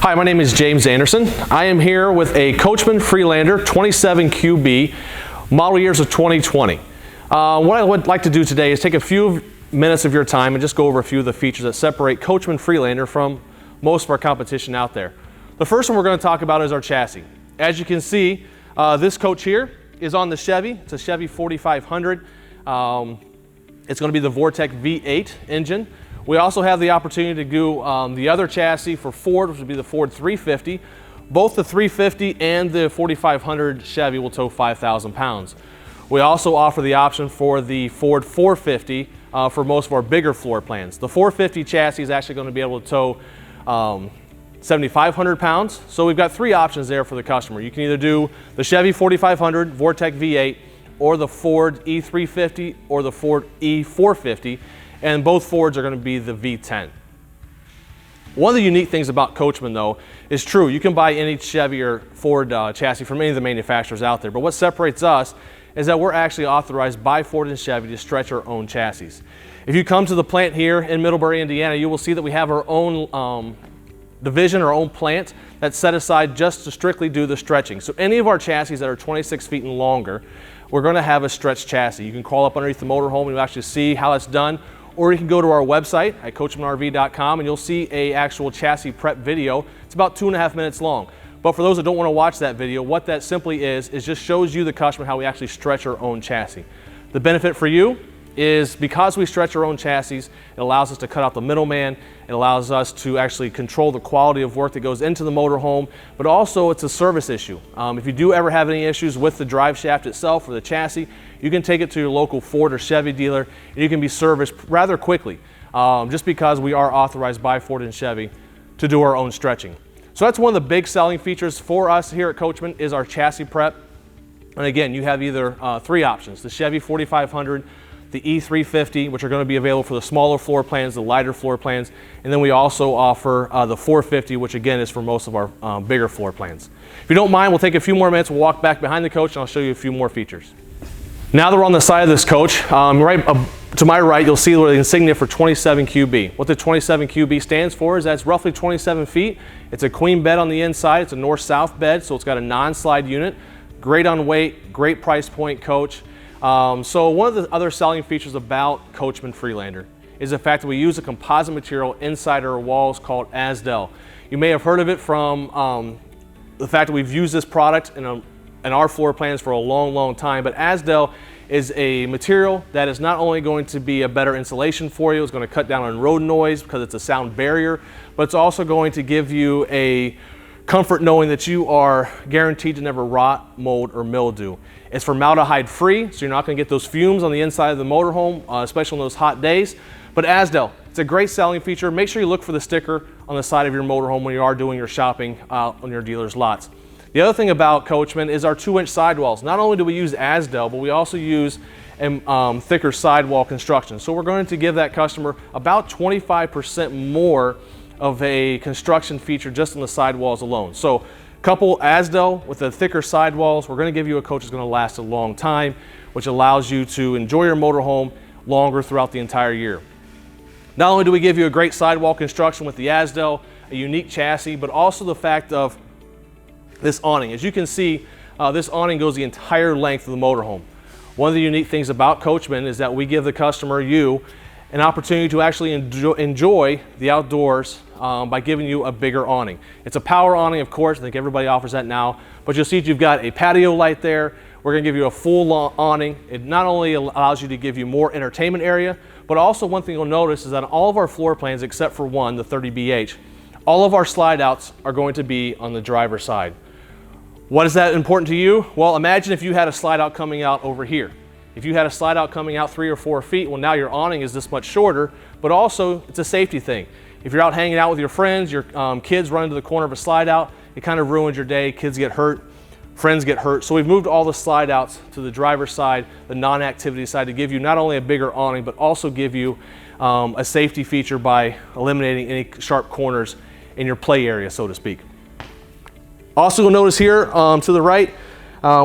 Hi, my name is James Anderson. I am here with a Coachmen Freelander 27 QB, model years of 2020. What I would like to do today is take a few minutes of your time and just go over a few of the features that separate Coachmen Freelander from most of our competition out there. The first one we're going to talk about is our chassis. As you can see, this coach here is on the Chevy. It's a Chevy 4500. It's going to be the Vortec V8 engine. We also have the opportunity to do the other chassis for Ford, which would be the Ford 350. Both the 350 and the 4500 Chevy will tow 5,000 pounds. We also offer the option for the Ford 450 for most of our bigger floor plans. The 450 chassis is actually going to be able to tow 7,500 pounds. So we've got three options there for the customer. You can either do the Chevy 4500 Vortec V8 or the Ford E350 or the Ford E450. And both Fords are going to be the V10. One of the unique things about Coachmen, though, is true. You can buy any Chevy or Ford chassis from any of the manufacturers out there. But what separates us is that we're actually authorized by Ford and Chevy to stretch our own chassis. If you come to the plant here in Middlebury, Indiana, you will see that we have our own division, our own plant that's set aside just to strictly do the stretching. So any of our chassis that are 26 feet and longer, we're going to have a stretched chassis. You can crawl up underneath the motorhome and you'll actually see how that's done. Or you can go to our website at coachmenrv.com and you'll see an actual chassis prep video. It's about 2.5 minutes long. But for those that don't want to watch that video, what that simply is just shows you, the customer, how we actually stretch our own chassis. The benefit for you is because we stretch our own chassis, it allows us to cut out the middleman. It allows us to actually control the quality of work that goes into the motorhome, but also it's a service issue. If you do ever have any issues with the drive shaft itself or the chassis, you can take it to your local Ford or Chevy dealer and you can be serviced rather quickly, just because we are authorized by Ford and Chevy to do our own stretching. So that's one of the big selling features for us here at Coachmen is our chassis prep. And again, you have either three options: the Chevy 4500, the E350, which are going to be available for the smaller floor plans, the lighter floor plans, and then we also offer the 450, which again is for most of our bigger floor plans. If you don't mind, we'll take a few more minutes, we'll walk back behind the coach and I'll show you a few more features. Now that we're on the side of this coach, right to my right, you'll see the insignia for 27 QB. What the 27 QB stands for is that's roughly 27 feet. It's a queen bed on the inside. It's a north-south bed, so it's got a non-slide unit. Great on weight, great price point coach. So one of the other selling features about Coachmen Freelander is the fact that we use a composite material inside our walls called Asdel. You may have heard of it from the fact that we've used this product in our floor plans for a long, long time, but Asdel is a material that is not only going to be a better insulation for you, it's going to cut down on road noise because it's a sound barrier, but it's also going to give you a comfort knowing that you are guaranteed to never rot, mold, or mildew. It's formaldehyde free, so you're not going to get those fumes on the inside of the motorhome, especially on those hot days. But Asdel, it's a great selling feature. Make sure you look for the sticker on the side of your motorhome when you are doing your shopping on your dealer's lots. The other thing about Coachmen is our 2-inch sidewalls. Not only do we use Asdel, but we also use thicker sidewall construction. So we're going to give that customer about 25% more of a construction feature just on the sidewalls alone. So couple Asdel with the thicker sidewalls, we're going to give you a coach that's going to last a long time, which allows you to enjoy your motorhome longer throughout the entire year. Not only do we give you a great sidewall construction with the Asdel, a unique chassis, but also the fact of this awning. As you can see, this awning goes the entire length of the motorhome. One of the unique things about Coachmen is that we give the customer, you, an opportunity to actually enjoy the outdoors by giving you a bigger awning. It's a power awning, of course. I think everybody offers that now, but you'll see you've got a patio light there. We're going to give you a full awning. It not only allows you to give you more entertainment area, but also one thing you'll notice is that all of our floor plans, except for one, the 30BH, all of our slide outs are going to be on the driver's side. What is that important to you? Well, imagine if you had a slide out coming out over here. If you had a slide out coming out 3 or 4 feet, well, now your awning is this much shorter, but also it's a safety thing. If you're out hanging out with your friends, your kids run into the corner of a slide out, it kind of ruins your day. Kids get hurt, friends get hurt. So we've moved all the slide outs to the driver's side, the non-activity side, to give you not only a bigger awning, but also give you a safety feature by eliminating any sharp corners in your play area, so to speak. Also, you'll notice here to the right,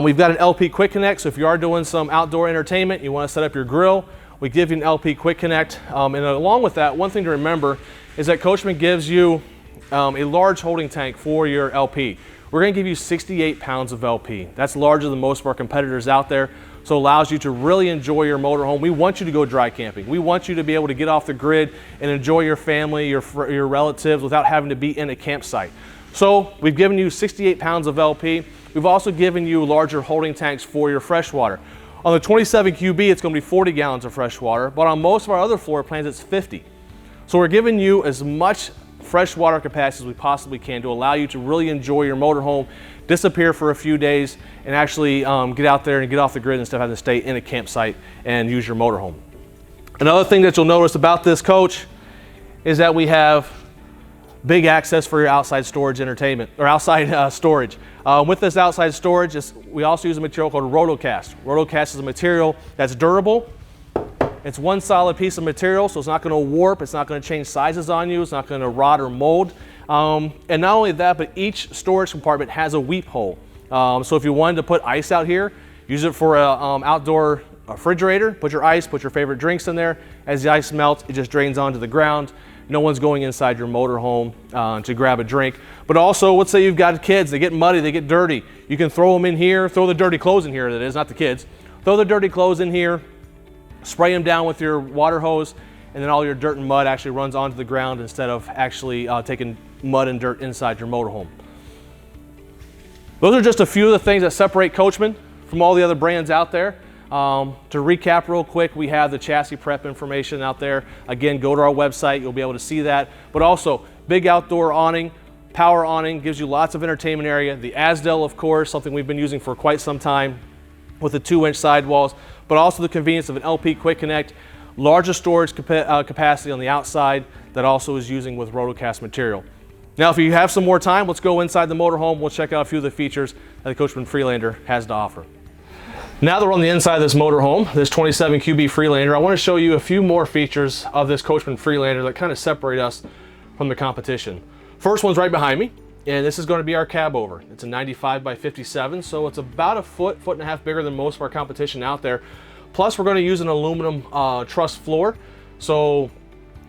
we've got an LP Quick Connect. So if you are doing some outdoor entertainment, you want to set up your grill, we give you an LP Quick Connect. And along with that, one thing to remember is that Coachmen gives you a large holding tank for your LP. We're going to give you 68 pounds of LP. That's larger than most of our competitors out there, so it allows you to really enjoy your motorhome. We want you to go dry camping. We want you to be able to get off the grid and enjoy your family, your relatives without having to be in a campsite. So we've given you 68 pounds of LP. We've also given you larger holding tanks for your freshwater. On the 27 QB, it's going to be 40 gallons of fresh water, but on most of our other floor plans, it's 50. So we're giving you as much freshwater capacity as we possibly can to allow you to really enjoy your motorhome, disappear for a few days, and actually get out there and get off the grid instead of having to stay in a campsite and use your motorhome. Another thing that you'll notice about this coach is that we have big access for your outside storage entertainment, or outside storage. With this outside storage, we also use a material called Rotocast. Rotocast is a material that's durable. It's one solid piece of material, so it's not going to warp, it's not going to change sizes on you, it's not going to rot or mold. And not only that, but each storage compartment has a weep hole. So if you wanted to put ice out here, use it for an outdoor refrigerator, put your ice, put your favorite drinks in there. As the ice melts, it just drains onto the ground. No one's going inside your motorhome to grab a drink. But also, let's say you've got kids, they get muddy, they get dirty. You can throw them in here, throw the dirty clothes in here, that is, not the kids. Throw the dirty clothes in here, spray them down with your water hose, and then all your dirt and mud actually runs onto the ground instead of actually taking mud and dirt inside your motorhome. Those are just a few of the things that separate Coachmen from all the other brands out there. To recap real quick, we have the chassis prep information out there. Again, go to our website, you'll be able to see that. But also, big outdoor awning, power awning, gives you lots of entertainment area. The Asdel, of course, something we've been using for quite some time with the 2-inch sidewalls, but also the convenience of an LP Quick Connect, larger storage capacity on the outside that also is using with Rotocast material. Now, if you have some more time, let's go inside the motorhome. We'll check out a few of the features that the Coachmen Freelander has to offer. Now that we're on the inside of this motorhome, this 27 QB Freelander, I want to show you a few more features of this Coachmen Freelander that kind of separate us from the competition. First one's right behind me, and this is going to be our cab over. It's a 95 by 57, so it's about a foot and a half bigger than most of our competition out there. Plus, we're going to use an aluminum truss floor, so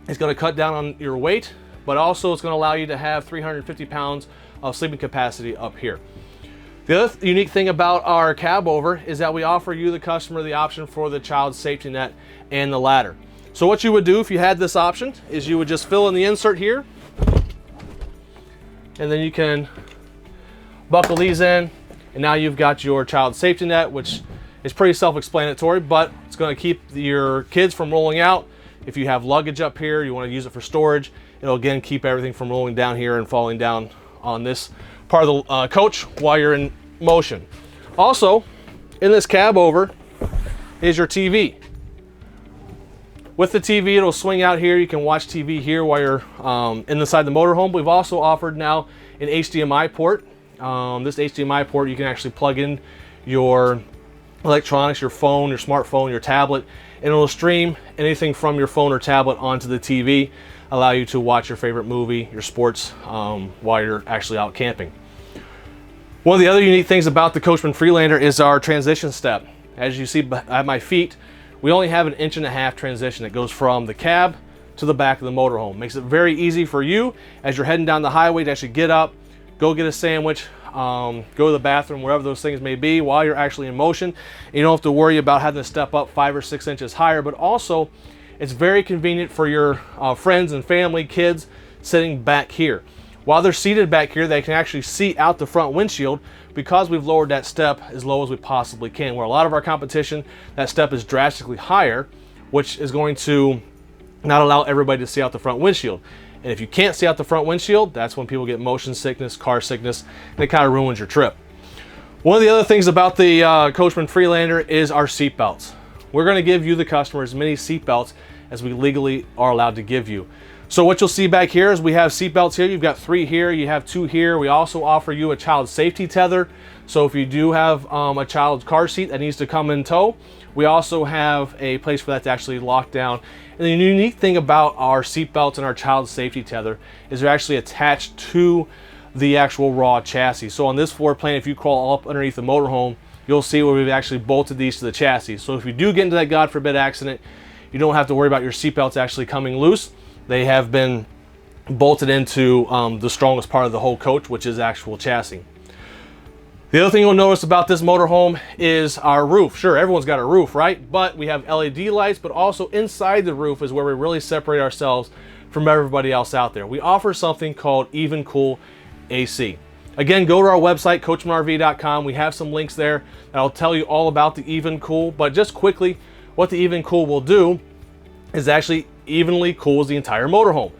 it's going to cut down on your weight, but also it's going to allow you to have 350 pounds of sleeping capacity up here. The other unique thing about our cab over is that we offer you, the customer, the option for the child safety net and the ladder. So what you would do if you had this option is you would just fill in the insert here, and then you can buckle these in, and now you've got your child safety net, which is pretty self-explanatory, but it's going to keep your kids from rolling out. If you have luggage up here, you want to use it for storage, it'll again keep everything from rolling down here and falling down on this part of the coach while you're in motion. Also, in this cab over is your TV. With the TV, it'll swing out here. You can watch TV here while you're inside the motorhome. We've also offered now an HDMI port. This HDMI port, you can actually plug in your electronics, your phone, your smartphone, your tablet, and it'll stream anything from your phone or tablet onto the TV, allow you to watch your favorite movie, your sports, while you're actually out camping. One of the other unique things about the Coachmen Freelander is our transition step. As you see at my feet, we only have an 1.5-inch transition that goes from the cab to the back of the motorhome. Makes it very easy for you as you're heading down the highway to actually get up, go get a sandwich, go to the bathroom, wherever those things may be while you're actually in motion. You don't have to worry about having to step up 5 or 6 inches higher, but also it's very convenient for your friends and family, kids sitting back here. While they're seated back here, they can actually see out the front windshield because we've lowered that step as low as we possibly can. Where a lot of our competition, that step is drastically higher, which is going to not allow everybody to see out the front windshield. And if you can't see out the front windshield, that's when people get motion sickness, car sickness, and it kind of ruins your trip. One of the other things about the Coachmen Freelander is our seat belts. We're going to give you, the customer, as many seat belts as we legally are allowed to give you. So what you'll see back here is we have seat belts here. You've got 3 here, you have 2 here. We also offer you a child safety tether. So if you do have a child's car seat that needs to come in tow, we also have a place for that to actually lock down. And the unique thing about our seat belts and our child safety tether is they're actually attached to the actual raw chassis. So on this floor plan, if you crawl up underneath the motorhome, you'll see where we've actually bolted these to the chassis. So if you do get into that God forbid accident, you don't have to worry about your seat belts actually coming loose. They have been bolted into the strongest part of the whole coach, which is actual chassis. The other thing you'll notice about this motorhome is our roof. Sure, everyone's got a roof, right? But we have LED lights, but also inside the roof is where we really separate ourselves from everybody else out there. We offer something called Even Cool AC. Again, go to our website, coachmenrv.com. We have some links there that'll tell you all about the Even Cool. But just quickly, what the Even Cool will do is actually evenly cools the entire motorhome.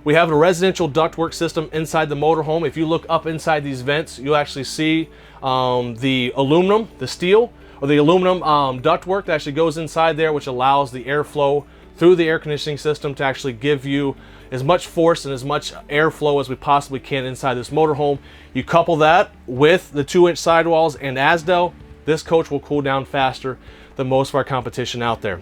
We have a residential ductwork system inside the motorhome. If you look up inside these vents, you'll actually see the aluminum, the steel, or the aluminum ductwork that actually goes inside there, which allows the airflow through the air conditioning system to actually give you as much force and as much airflow as we possibly can inside this motorhome. You couple that with the 2-inch sidewalls and ASDEL, this coach will cool down faster than most of our competition out there.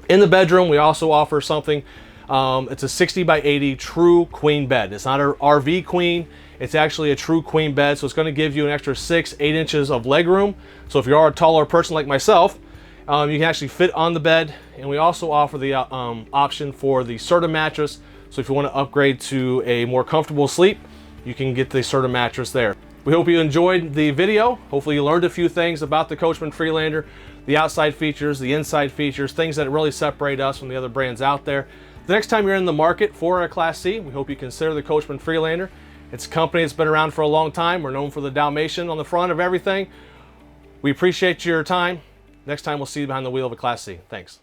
In the bedroom, we also offer something. It's a 60 by 80 true queen bed. It's not an RV queen. It's actually a true queen bed. So it's going to give you an extra 6-8 inches of leg room. So if you are a taller person like myself, you can actually fit on the bed. And we also offer the option for the Serta mattress. So if you want to upgrade to a more comfortable sleep, you can get the Serta mattress there. We hope you enjoyed the video. Hopefully you learned a few things about the Coachmen Freelander, the outside features, the inside features, things that really separate us from the other brands out there. The next time you're in the market for a Class C, we hope you consider the Coachmen Freelander. It's a company that's been around for a long time. We're known for the Dalmatian on the front of everything. We appreciate your time. Next time we'll see you behind the wheel of a Class C. Thanks.